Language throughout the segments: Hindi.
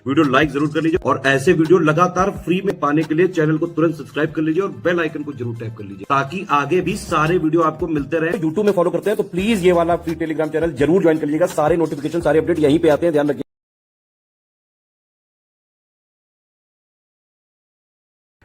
वीडियो लाइक जरूर कर लीजिए और ऐसे वीडियो लगातार फ्री में पाने के लिए चैनल को तुरंत सब्सक्राइब कर लीजिए और बेल आइकन को जरूर टैप कर लीजिए ताकि आगे भी सारे वीडियो आपको मिलते रहे। यूट्यूब में फॉलो करते हैं तो प्लीज ये वाला फ्री टेलीग्राम चैनल जरूर ज्वाइन कर लीजिएगा। सारे नोटिफिकेशन सारे अपडेट यहीं पे आते हैं, ध्यान रखिए।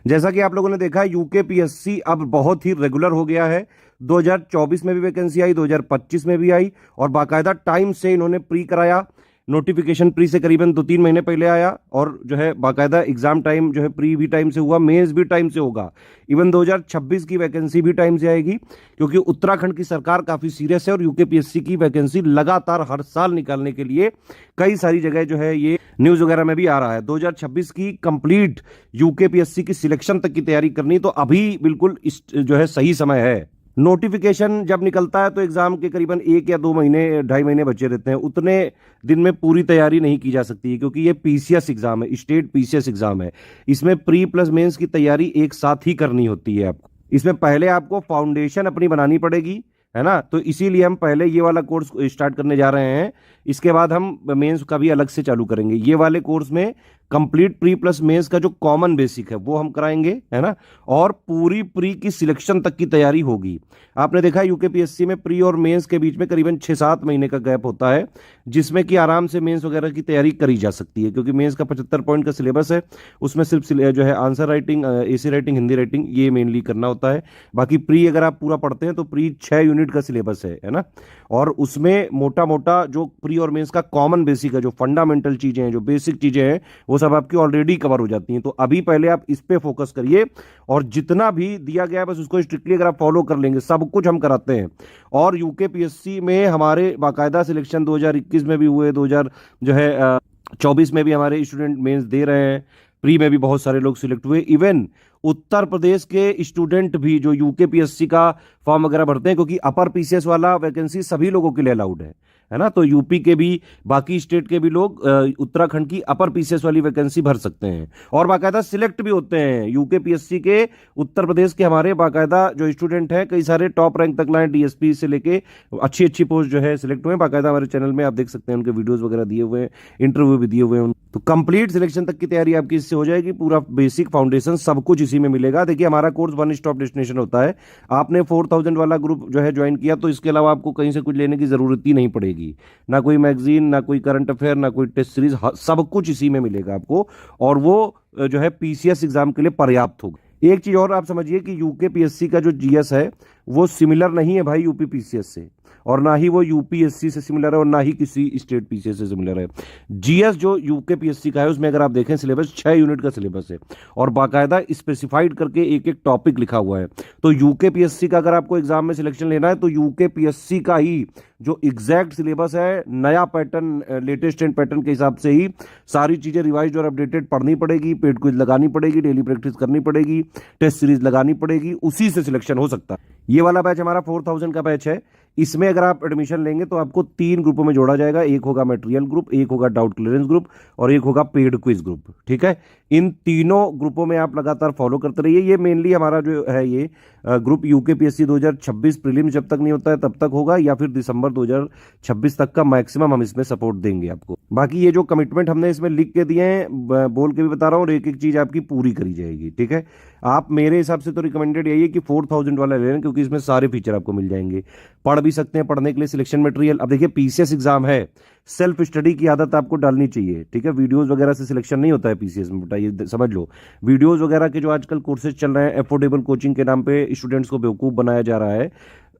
जैसा कि आप लोगों ने देखा यूकेपीएससी अब बहुत ही रेगुलर हो गया है। 2024 में भी वैकेंसी आई, 2025 में भी आई और बाकायदा टाइम से इन्होंने प्री कराया। नोटिफिकेशन प्री से करीबन 2-3 महीने पहले आया और जो है बाकायदा एग्जाम टाइम जो है प्री भी टाइम से हुआ, मेंस भी टाइम से होगा। इवन 2026 की वैकेंसी भी टाइम से आएगी क्योंकि उत्तराखंड की सरकार काफी सीरियस है और यूकेपीएससी की वैकेंसी लगातार हर साल निकालने के लिए कई सारी जगह जो है ये न्यूज वगैरह में भी आ रहा है। 2026 की कंप्लीट यूकेपीएससी की सिलेक्शन तक की तैयारी करनी तो अभी बिल्कुल जो है सही समय है। नोटिफिकेशन जब निकलता है तो एग्जाम के करीबन 1 या 2 महीने 2.5 महीने बचे रहते हैं। उतने दिन में पूरी तैयारी नहीं की जा सकती है क्योंकि ये पीसीएस एग्जाम है, स्टेट पीसीएस एग्जाम है। इसमें प्री प्लस मेंस की तैयारी एक साथ ही करनी होती है आपको। इसमें पहले आपको फाउंडेशन अपनी बनानी पड़ेगी, है ना। तो इसीलिए हम पहले ये वाला कोर्स स्टार्ट करने जा रहे हैं। इसके बाद हम मेंस का भी अलग से चालू करेंगे। ये वाले कोर्स में कंप्लीट प्री प्लस मेंस का जो कॉमन बेसिक है वो हम कराएंगे, है ना। और पूरी प्री की सिलेक्शन तक की तैयारी होगी। आपने देखा यूकेपीएससी में प्री और मेंस के बीच में करीबन 6-7 महीने का गैप होता है जिसमें कि आराम से मेंस वगैरह की तैयारी करी जा सकती है क्योंकि मेंस का 75 पॉइंट का सिलेबस है। उसमें सिर्फ जो है answer writing, AC writing, Hindi writing ये मेनली करना होता है। बाकी प्री अगर आप पूरा पढ़ते हैं तो प्री 6 यूनिट का सिलेबस है ना। और उसमें मोटा मोटा जो प्री और मेंस का कॉमन बेसिक है, जो फंडामेंटल चीजें हैं, जो बेसिक चीजें हैं, वो सब आपकी ऑलरेडी कवर हो जाती हैं। तो अभी पहले आप इस पे फोकस करिए और जितना भी दिया गया है बस उसको स्ट्रिक्टली अगर आप फॉलो कर लेंगे, सब कुछ हम कराते हैं। और यूकेपीएससी में हमारे बाकायदा सिलेक्शन 2021 में भी हुए, 2024 में भी हमारे स्टूडेंट मेंस दे रहे हैं। प्री में भी बहुत सारे लोग सिलेक्ट हुए। इवन उत्तर प्रदेश के स्टूडेंट भी जो यूकेपीएससी का फॉर्म वगैरह भरते हैं क्योंकि अपर पीसीएस वाला वैकेंसी सभी लोगों के लिए अलाउड है ना। तो यूपी के भी, बाकी स्टेट के भी लोग उत्तराखंड की अपर पीसीएस वाली वैकेंसी भर सकते हैं और बाकायदा सिलेक्ट भी होते हैं। यूकेपीएससी के उत्तर प्रदेश के हमारे बाकायदा जो स्टूडेंट हैं कई सारे टॉप रैंक तक लाए, डीएसपी से लेके अच्छी अच्छी पोस्ट जो है सिलेक्ट हुए। बाकायदा हमारे चैनल में आप देख सकते हैं, उनके वीडियोज वगैरह दिए हुए हैं, इंटरव्यू भी दिए हुए हैं। तो कंप्लीट सिलेक्शन तक की तैयारी आपकी इससे हो जाएगी। पूरा बेसिक फाउंडेशन सब कुछ इसी में मिलेगा। देखिए हमारा कोर्स 1 स्टॉप डेस्टिनेशन होता है। आपने 4000 वाला ग्रुप जो है ज्वाइन किया तो इसके अलावा आपको कहीं से कुछ लेने की जरूरत ही नहीं पड़ेगी, ना कोई मैगजीन, ना कोई करंट अफेयर, ना कोई टेस्ट सीरीज, सब कुछ इसी में मिलेगा आपको और वो जो है पीसीएस एग्जाम के लिए पर्याप्त होगा। एक चीज और आप समझिए कि यूकेपीएससी का जो जीएस है वो सिमिलर नहीं है भाई यूपी पीसीएस से, और ना ही वो यूपीएससी से सिमिलर है और ना ही किसी स्टेट पीसीएस से सिमिलर है। जीएस जो यूकेपीएससी का है उसमें अगर आप देखें सिलेबस 6 यूनिट का सिलेबस है और बाकायदा स्पेसिफाइड करके एक एक टॉपिक लिखा हुआ है। तो यूकेपीएससी का अगर आपको एग्जाम में सिलेक्शन लेना है तो यूकेपीएससी का ही जो एग्जैक्ट सिलेबस है, नया पैटर्न, लेटेस्ट एंड पैटर्न के हिसाब से ही सारी चीजें रिवाइज और अपडेटेड पढ़नी पड़ेगी, पेड क्विज लगानी पड़ेगी, डेली प्रैक्टिस करनी पड़ेगी, टेस्ट सीरीज लगानी पड़ेगी, उसी से सिलेक्शन हो सकता है। ये वाला बैच हमारा 4000 का बैच है। इसमें अगर आप एडमिशन लेंगे तो आपको 3 ग्रुपों में जोड़ा जाएगा। एक होगा मटेरियल ग्रुप, एक होगा डाउट क्लियरेंस ग्रुप और एक होगा पेड क्विज ग्रुप, ठीक है। इन तीनों ग्रुपों में आप लगातार फॉलो करते रहिए। ये मेनली हमारा जो है ये ग्रुप यूकेपीएससी 2026 प्रीलिम्स जब तक नहीं होता है तब तक होगा या फिर दिसंबर 2026 तक का मैक्सिमम हम इसमें सपोर्ट देंगे आपको। बाकी ये जो कमिटमेंट हमने इसमें लिख के दिए हैं, बोल के भी बता रहा हूँ, और एक एक चीज आपकी पूरी करी जाएगी, ठीक है। आप मेरे हिसाब से तो रिकमेंडेड यही है कि 4000 वाला ले लें क्योंकि इसमें सारे फीचर आपको मिल जाएंगे। पढ़ भी सकते हैं, पढ़ने के लिए सिलेक्शन मटेरियल। अब देखिए पीसीएस एग्जाम है, सेल्फ स्टडी की आदत आपको डालनी चाहिए, ठीक है। वीडियोस वगैरह से सिलेक्शन नहीं होता है पीसीएस में, बेटा ये समझ लो। वीडियोस वगैरह के जो आजकल कोर्सेज चल रहे हैं, अफोर्डेबल कोचिंग के नाम पे स्टूडेंट्स को बेवकूफ बनाया जा रहा है।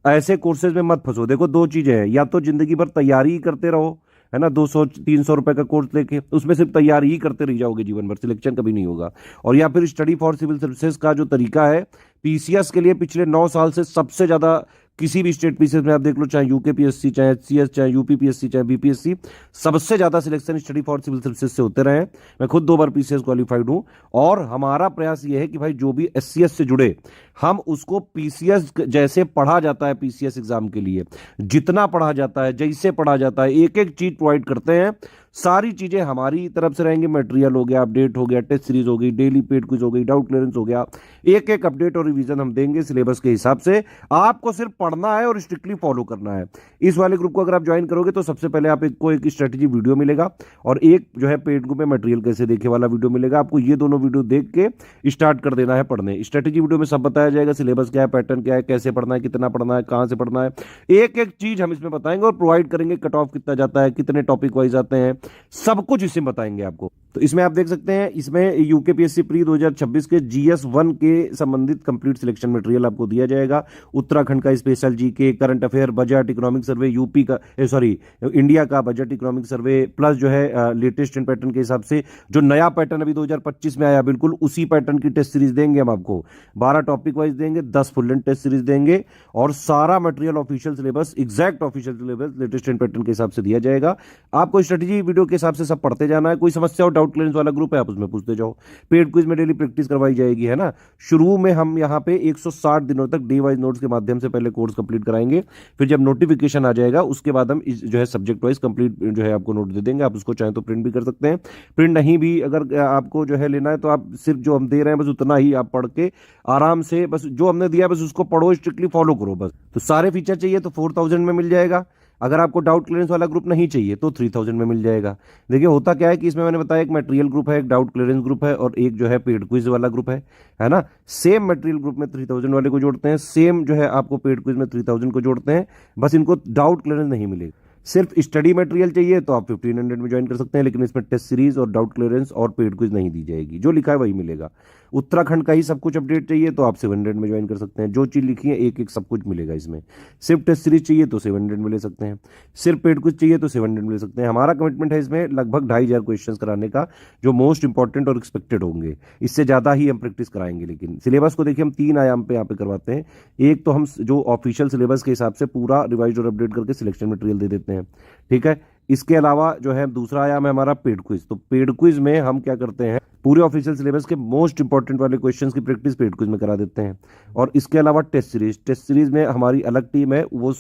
ऐसे कोर्सेज में मत फंसो। देखो 2 चीजें हैं, या तो जिंदगी भर तैयारी ही करते रहो, है ना, 200-300 रुपए का कोर्स लेके उसमें सिर्फ तैयारी ही करते रह जाओगे जीवन भर, सिलेक्शन कभी नहीं होगा। और या फिर स्टडी फॉर सिविल सर्विसेज का जो तरीका है पीसीएस के लिए पिछले 9 साल से सबसे ज्यादा किसी भी स्टेट पीसीएस में आप देख लो, चाहे यूकेपीएससी, चाहे एचसीएस, चाहे यूपीपीएससी, चाहे बीपीएससी, सबसे ज्यादा selection study for civil services से होते रहे। मैं खुद 2 बार पीसीएस क्वालिफाइड हूं और हमारा प्रयास यह है कि भाई जो भी एससीएस से जुड़े हम उसको पीसीएस जैसे पढ़ा जाता है, पीसीएस एग्जाम के लिए जितना पढ़ा जाता है, जैसे पढ़ा जाता है, एक एक चीज प्रोवाइड करते हैं। सारी चीजें हमारी तरफ से रहेंगी। मटेरियल हो गया, अपडेट हो गया, टेस्ट सीरीज हो गई, डेली पेड क्विज हो गई, डाउट क्लियरेंस हो गया, एक एक अपडेट और रिवीजन हम देंगे सिलेबस के हिसाब से। आपको सिर्फ पढ़ना है और स्ट्रिक्टली फॉलो करना है। इस वाले ग्रुप को अगर आप ज्वाइन करोगे तो सबसे पहले आप को एक स्ट्रेटेजी वीडियो मिलेगा और एक जो है पेड ग्रुप में मटेरियल कैसे देखे वाला वीडियो मिलेगा। आपको ये दोनों वीडियो देख के स्टार्ट कर देना है पढ़ने। स्ट्रेटेजी वीडियो में सब बताया जाएगा, सिलेबस क्या है, पैटर्न क्या है, कैसे पढ़ना है, कितना पढ़ना है, कहां से पढ़ना है, एक एक चीज हम इसमें बताएंगे और प्रोवाइड करेंगे। कट ऑफ कितना जाता है, कितने टॉपिक वाइज आते हैं, सब कुछ इसमें बताएंगे आपको। तो इसमें आप देख सकते हैं, इसमें यूकेपीएससी प्री 2026 के जीएस 1 के संबंधित कंप्लीट सिलेक्शन मटेरियल आपको दिया जाएगा। उत्तराखंड का special GK, current affair, budget, economic survey, UP का इंडिया का बजट, इकोनॉमिक सर्वे, प्लस जो है लेटेस्ट पैटर्न के हिसाब से जो नया पैटर्न अभी 2025 में आया, बिल्कुल उसी पैटर्न की टेस्ट सीरीज देंगे हम आपको। 12 टॉपिक वाइज देंगे, 10 फुल लेंथ टेस्ट सीरीज देंगे और सारा material official syllabus, exact official syllabus latest pattern के हिसाब से दिया जाएगा। आपको स्ट्रेटेजी वीडियो के हिसाब से सब पढ़ते जाना है। कोई समस्या हो, डाउट क्लियरेंस वाला ग्रुप है, आप उसमें पूछते जाओ। पेड क्विज में डेली प्रैक्टिस करवाई जाएगी, है ना। शुरू में हम यहाँ पे 160 दिनों तक डे वाइज नोट्स के माध्यम से पहले कोर्स कंप्लीट कराएंगे। फिर जब नोटिफिकेशन आ जाएगा उसके बाद हम जो है सब्जेक्ट वाइज कंप्लीट जो है आपको नोट दे देंगे। आप उसको चाहे तो प्रिंट भी कर सकते हैं, प्रिंट नहीं भी अगर आपको जो है लेना है तो आप सिर्फ जो हम दे रहे हैं बस उतना ही आप पढ़ के आराम से, बस जो हमने दिया बस उसको पढ़ो, स्ट्रिक्टली फॉलो करो बस। तो सारे फीचर चाहिए तो 4000 में मिल जाएगा। अगर आपको डाउट क्लियरेंस वाला ग्रुप नहीं चाहिए तो 3000 में मिल जाएगा। देखिए होता क्या है कि इसमें मैंने बताया एक मटेरियल ग्रुप है, एक डाउट क्लियरेंस ग्रुप है और एक जो है पेड क्विज वाला ग्रुप है ना। सेम मटेरियल ग्रुप में 3000 वाले को जोड़ते हैं, सेम जो है आपको पेड क्विज में 3000 को जोड़ते हैं, बस इनको डाउट क्लियरेंस नहीं मिलेगा। सिर्फ स्टडी मटेरियल चाहिए तो आप 1500 में ज्वाइन कर सकते हैं, लेकिन इसमें टेस्ट सीरीज और डाउट क्लियरेंस और पेड क्विज नहीं दी जाएगी, जो लिखा है वही मिलेगा। उत्तराखंड का ही सब कुछ अपडेट चाहिए तो आप 700 में ज्वाइन कर सकते हैं, जो चीज लिखी है एक एक सब कुछ मिलेगा इसमें। सिर्फ टेस्ट सीरीज चाहिए तो 700 में ले सकते हैं, सिर्फ पेड क्विज चाहिए तो 700 में ले सकते हैं। हमारा कमिटमेंट है इसमें लगभग 2500 क्वेश्चन कराने का, जो मोस्ट इंपॉर्टेंट और एक्सपेक्टेड होंगे। इससे ज्यादा ही हम प्रैक्टिस कराएंगे, लेकिन सिलेबस को देखिए हम 3 आयाम पे यहाँ पे करवाते हैं। एक तो हम जो ऑफिशियल सिलेबस के हिसाब से पूरा रिवाइज और अपडेट करके सिलेक्शन मटेरियल दे देते हैं, ठीक है। इसके अलावा जो है दूसरा आयाम है हमारा पेड क्विज। तो पेड क्विज में हम क्या करते हैं, पूरे ऑफिशियल सिलेबस के मोस्ट इंपॉर्टेंट वाले क्वेश्चंस की प्रैक्टिस पेड क्विज में करा देते हैं। और इसके अलावा टेस्ट सीरीज में हमारी अलग टीम है, वो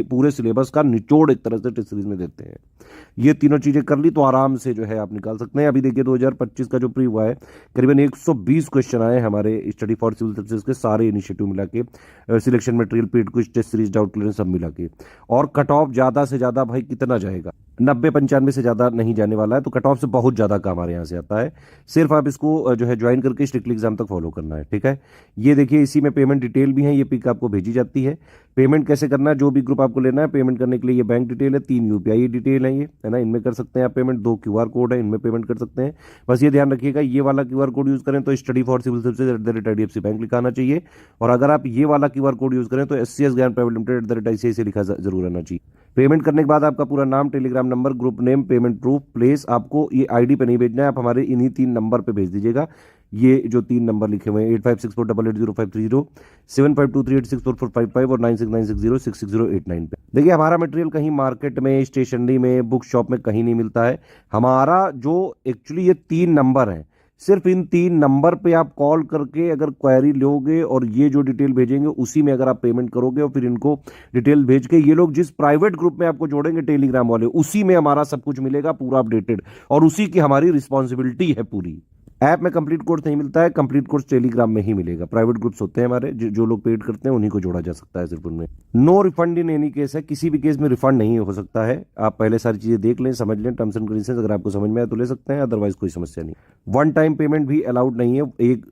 पूरे सिलेबस का निचोड़ एक तरह से टेस्ट सीरीज में देते हैं। ये तीनों चीजें कर ली तो आराम से जो है आप निकाल सकते हैं। अभी देखिए 2025 का जो प्री हुआ है, करीबन 120 क्वेश्चन आए हमारे स्टडी फॉर सिविल सर्विसेज के सारे इनिशिएटिव मिला के, selection material, paid quiz, test series, doubt clearance सब मिला के। और कट ऑफ ज्यादा से ज्यादा भाई कितना जाएगा, 90-95 से ज्यादा नहीं जाने वाला है, तो कट ऑफ से बहुत ज्यादा काम हमारे यहाँ से आता है। सिर्फ आप इसको जो है ज्वाइन करके स्ट्रिक्टली एग्जाम तक फॉलो करना है, ठीक है। ये देखिए इसी में पेमेंट डिटेल भी है, ये पिक आपको भेजी जाती है। पेमेंट कैसे करना है, जो भी ग्रुप आपको लेना है, पेमेंट करने के लिए ये बैंक डिटेल है, 3 यूपीआई डिटेल है, ये है ना, इनमें कर सकते हैं आप पेमेंट। 2 क्यूआर कोड है, इनमें पेमेंट कर सकते हैं। बस ये ध्यान रखिएगा, ये वाला क्यूआर कोड यूज करें तो study for civil services @IDFC bank लिखा आना चाहिए, और अगर आप ये वाला क्यूआर कोड यूज करें तो SCS ज्ञान प्राइवेट लिमिटेड @ICICI लिखा जरूर रहना चाहिए। पेमेंट करने के बाद आपका पूरा नाम, Telegram number, group name, payment proof, place, आपको ये आईडी पे नहीं भेजना है, आप हमारे इन्हीं 3 नंबर पे भेज दीजिएगा। ये जो 3 नंबर लिखे हुए हैं 8564880530, 7523864455 और 9696066089 पे। देखिए हमारा मटेरियल कहीं मार्केट में, स्टेशनरी में, बुक शॉप में कहीं नहीं मिलता है। हमारा जो एक्चुअली ये 3 नंबर है, सिर्फ इन 3 नंबर पे आप कॉल करके अगर क्वेरी लोगे और ये जो डिटेल भेजेंगे उसी में अगर आप पेमेंट करोगे और फिर इनको डिटेल भेज के ये लोग जिस प्राइवेट ग्रुप में आपको जोड़ेंगे टेलीग्राम वाले, उसी में हमारा सब कुछ मिलेगा पूरा अपडेटेड, और उसी की हमारी रिस्पॉन्सिबिलिटी है पूरी। ऐप में कंप्लीट कोर्स नहीं मिलता है, कंप्लीट कोर्स टेलीग्राम में ही मिलेगा। प्राइवेट ग्रुप्स होते हैं हमारे, जो लोग पेड करते हैं उन्हीं को जोड़ा जा सकता है सिर्फ उनमें। No refund in any case है, किसी भी केस में रिफंड नहीं हो सकता है। आप पहले सारी चीजें देख लें, समझ लें, टर्म्स एंड कंडीशंस, अगर आपको समझ में आए तो ले सकते हैं, अदरवाइज कोई समस्या नहीं। 1 टाइम पेमेंट भी अलाउड नहीं है, एक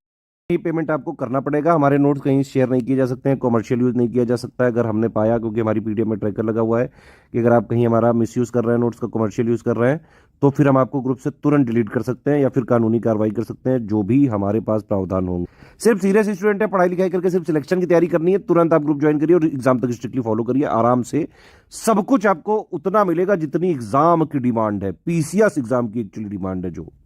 ही पेमेंट आपको करना पड़ेगा। हमारे नोट्स कहीं शेयर नहीं किए जा सकते हैं, कॉमर्शियल यूज नहीं किया जा सकता है। अगर हमने पाया, क्योंकि हमारी पीडीएफ में ट्रैकर लगा हुआ है, कि अगर आप कहीं हमारा मिसयूज कर रहे हैं, नोट्स का कॉमर्शियल यूज कर रहे हैं, तो फिर हम आपको ग्रुप से तुरंत डिलीट कर सकते हैं या फिर कानूनी कार्रवाई कर सकते हैं, जो भी हमारे पास प्रावधान होंगे। सिर्फ सीरियस स्टूडेंट है, पढ़ाई लिखाई करके सिर्फ सिलेक्शन की तैयारी करनी है, तुरंत आप ग्रुप ज्वाइन करिए और एग्जाम तक स्ट्रिक्टली फॉलो करिए आराम से। सब कुछ आपको उतना मिलेगा जितनी एग्जाम की डिमांड है, पीसीएस एग्जाम की एक्चुअली डिमांड है जो